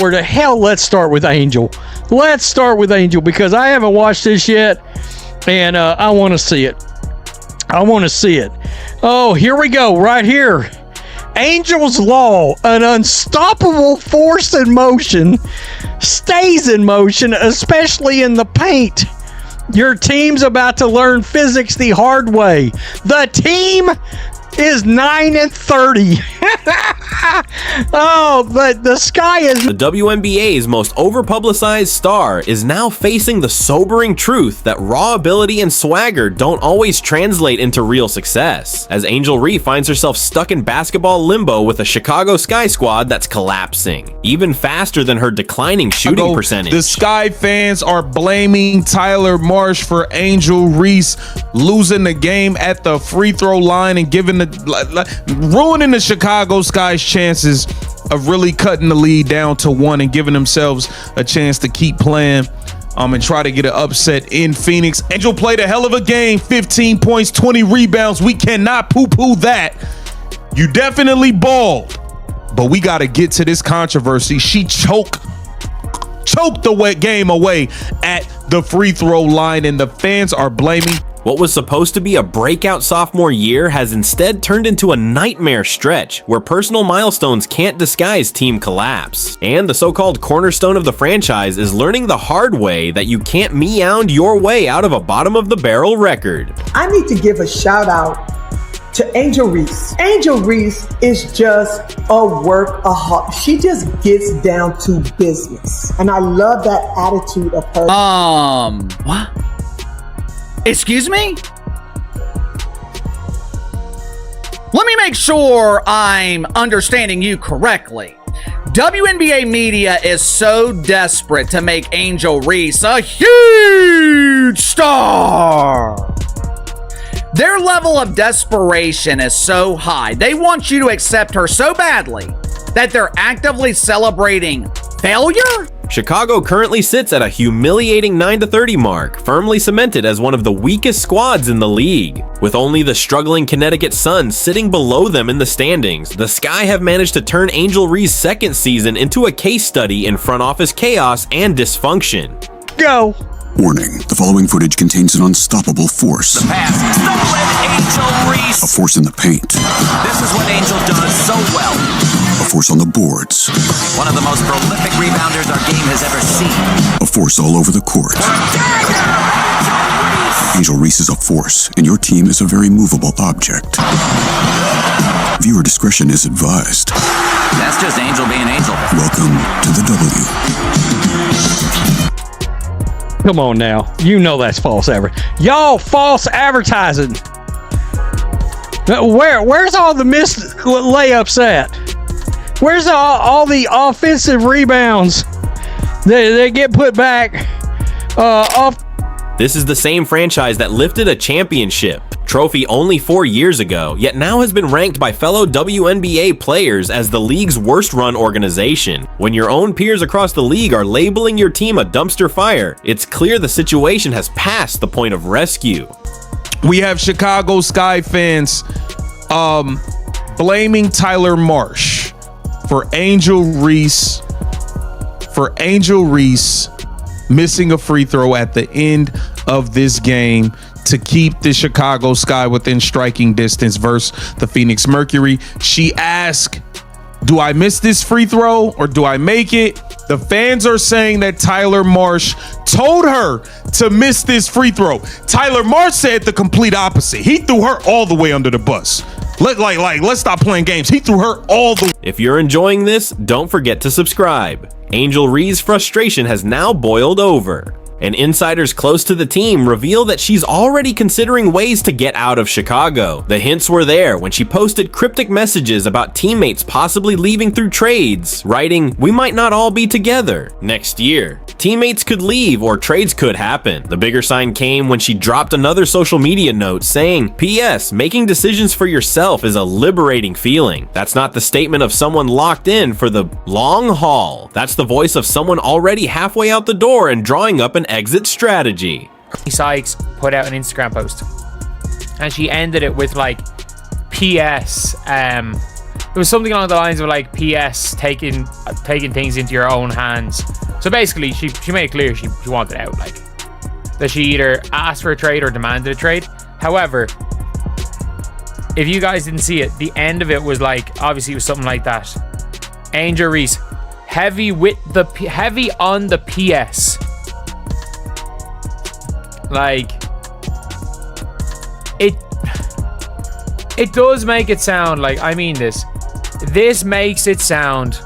Where the hell? Let's start with Angel. Let's start with Angel because I haven't watched this yet, and I want to see it. I want to see it. Oh, here we go, right here. Angel's Law, an unstoppable force in motion, stays in motion, especially in the paint. Your team's about to learn physics the hard way. The team is 9-30. Oh, but the sky is... The WNBA's most overpublicized star is now facing the sobering truth that raw ability and swagger don't always translate into real success, as Angel Reese finds herself stuck in basketball limbo with a Chicago Sky squad that's collapsing, even faster than her declining shooting percentage. The Sky fans are blaming Tyler Marsh for Angel Reese losing the game at the free throw line and ruining the Chicago Sky's chances of really cutting the lead down to 1 and giving themselves a chance to keep playing and try to get an upset in Phoenix. Angel played a hell of a game, 15 points, 20 rebounds. We cannot poo-poo that. You definitely balled, but we got to get to this controversy. She choked the game away at the free throw line, and the fans are blaming. What was supposed to be a breakout sophomore year has instead turned into a nightmare stretch where personal milestones can't disguise team collapse. And the so-called cornerstone of the franchise is learning the hard way that you can't meound your way out of a bottom-of-the-barrel record. I need to give a shout out to Angel Reese. Angel Reese is just a workaholic. She just gets down to business. And I love that attitude of her. What? Excuse me? Let me make sure I'm understanding you correctly. WNBA media is so desperate to make Angel Reese a huge star. Their level of desperation is so high. They want you to accept her so badly that they're actively celebrating failure? Chicago currently sits at a humiliating 9-30 mark, firmly cemented as one of the weakest squads in the league. With only the struggling Connecticut Sun sitting below them in the standings, the Sky have managed to turn Angel Reese's second season into a case study in front office chaos and dysfunction. Go. Warning, the following footage contains an unstoppable force. The pass, stolen, Angel Reese. A force in the paint. This is what Angel does so well. A force on the boards. One of the most prolific rebounders our game has ever seen. A force all over the court. Angel Reese is a force, and your team is a very movable object. Viewer discretion is advised. That's just Angel being Angel. Welcome to the W. Come on now. You know that's false advertising. Y'all false advertising. Where's all the missed layups at? Where's all the offensive rebounds that get put back off? This is the same franchise that lifted a championship trophy only 4 years ago, yet now has been ranked by fellow WNBA players as the league's worst-run organization. When your own peers across the league are labeling your team a dumpster fire, it's clear the situation has passed the point of rescue. We have Chicago Sky fans blaming Tyler Marsh for Angel Reese missing a free throw at the end of this game to keep the Chicago Sky within striking distance versus the Phoenix Mercury. She asked, do I miss this free throw or do I make it? The fans are saying that Tyler Marsh told her to miss this free throw. Tyler Marsh said the complete opposite. He threw her all the way under the bus. Let's stop playing games. He threw her all the way. If you're enjoying this, don't forget to subscribe. Angel Reese's frustration has now boiled over, and insiders close to the team reveal that she's already considering ways to get out of Chicago. The hints were there when she posted cryptic messages about teammates possibly leaving through trades, writing, "We might not all be together next year." Teammates could leave or trades could happen. The bigger sign came when she dropped another social media note saying, "P.S. Making decisions for yourself is a liberating feeling. That's not the statement of someone locked in for the long haul. That's the voice of someone already halfway out the door and drawing up an exit strategy." Sykes put out an Instagram post and she ended it with like, "P.S. it was something along the lines of like PS taking things into your own hands. So basically, she made it clear she wanted out, like that she either asked for a trade or demanded a trade. However, if you guys didn't see it, the end of it was like, obviously it was something like that. Angel Reese, heavy on the PS. Like, it does make it sound like, I mean this makes it sound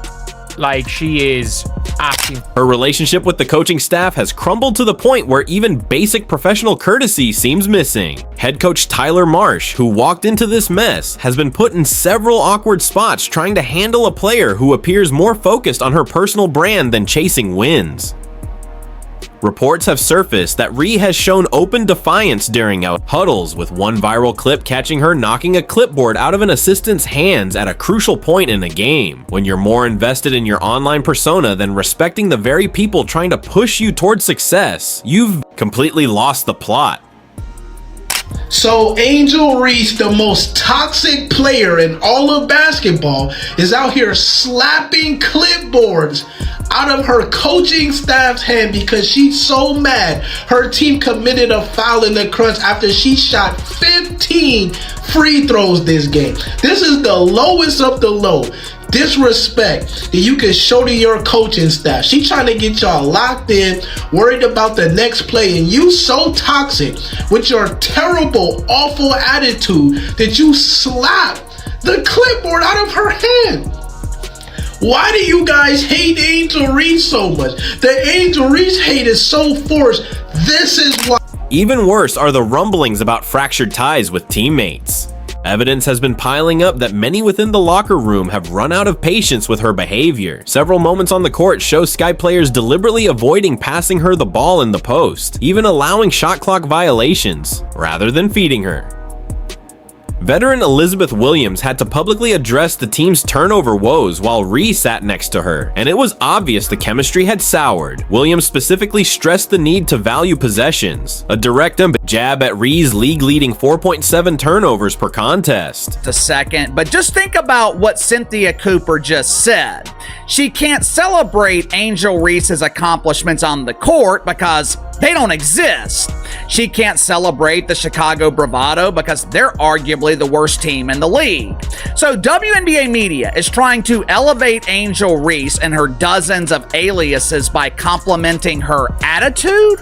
like she is acting. Her relationship with the coaching staff has crumbled to the point where even basic professional courtesy seems missing. Head coach Tyler Marsh, who walked into this mess, has been put in several awkward spots trying to handle a player who appears more focused on her personal brand than chasing wins. Reports have surfaced that Ree has shown open defiance during out huddles, with one viral clip catching her knocking a clipboard out of an assistant's hands at a crucial point in a game. When you're more invested in your online persona than respecting the very people trying to push you towards success, you've completely lost the plot. So Angel Reese, the most toxic player in all of basketball, is out here slapping clipboards out of her coaching staff's hand because she's so mad her team committed a foul in the crunch after she shot 15 free throws this game. This is the lowest of the low disrespect that you can show to your coaching staff. She trying to get y'all locked in, worried about the next play, and you so toxic with your terrible, awful attitude that you slap the clipboard out of her hand. Why do you guys hate Angel Reese so much? The Angel Reese hate is so forced. This is why. Even worse are the rumblings about fractured ties with teammates. Evidence has been piling up that many within the locker room have run out of patience with her behavior. Several moments on the court show Sky players deliberately avoiding passing her the ball in the post, even allowing shot clock violations, rather than feeding her. Veteran Elizabeth Williams had to publicly address the team's turnover woes while Ree sat next to her, and it was obvious the chemistry had soured. Williams specifically stressed the need to value possessions, a direct jab at Ree's league-leading 4.7 turnovers per contest. A second, but just think about what Cynthia Cooper just said. She can't celebrate Angel Reese's accomplishments on the court because they don't exist. She can't celebrate the Chicago Bravado because they're arguably the worst team in the league. So WNBA media is trying to elevate Angel Reese and her dozens of aliases by complimenting her attitude?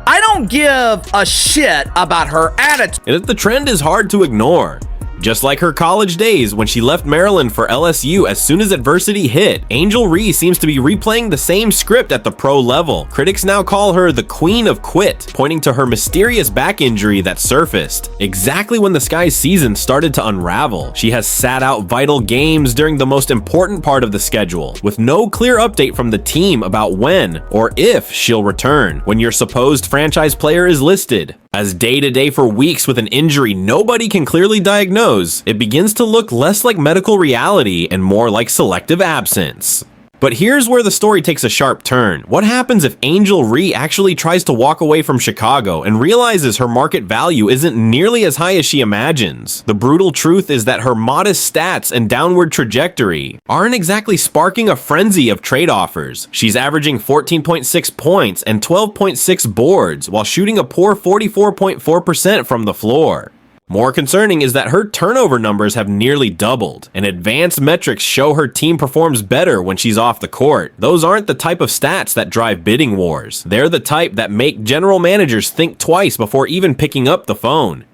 I don't give a shit about her attitude. And the trend is hard to ignore. Just like her college days when she left Maryland for LSU as soon as adversity hit, Angel Reese seems to be replaying the same script at the pro level. Critics now call her the Queen of Quit, pointing to her mysterious back injury that surfaced exactly when the Sky's season started to unravel. She has sat out vital games during the most important part of the schedule, with no clear update from the team about when or if she'll return when your supposed franchise player is listed. As day-to-day for weeks with an injury nobody can clearly diagnose, it begins to look less like medical reality and more like selective absence. But here's where the story takes a sharp turn. What happens if Angel Reese actually tries to walk away from Chicago and realizes her market value isn't nearly as high as she imagines? The brutal truth is that her modest stats and downward trajectory aren't exactly sparking a frenzy of trade offers. She's averaging 14.6 points and 12.6 boards while shooting a poor 44.4% from the floor. More concerning is that her turnover numbers have nearly doubled, and advanced metrics show her team performs better when she's off the court. Those aren't the type of stats that drive bidding wars. They're the type that make general managers think twice before even picking up the phone.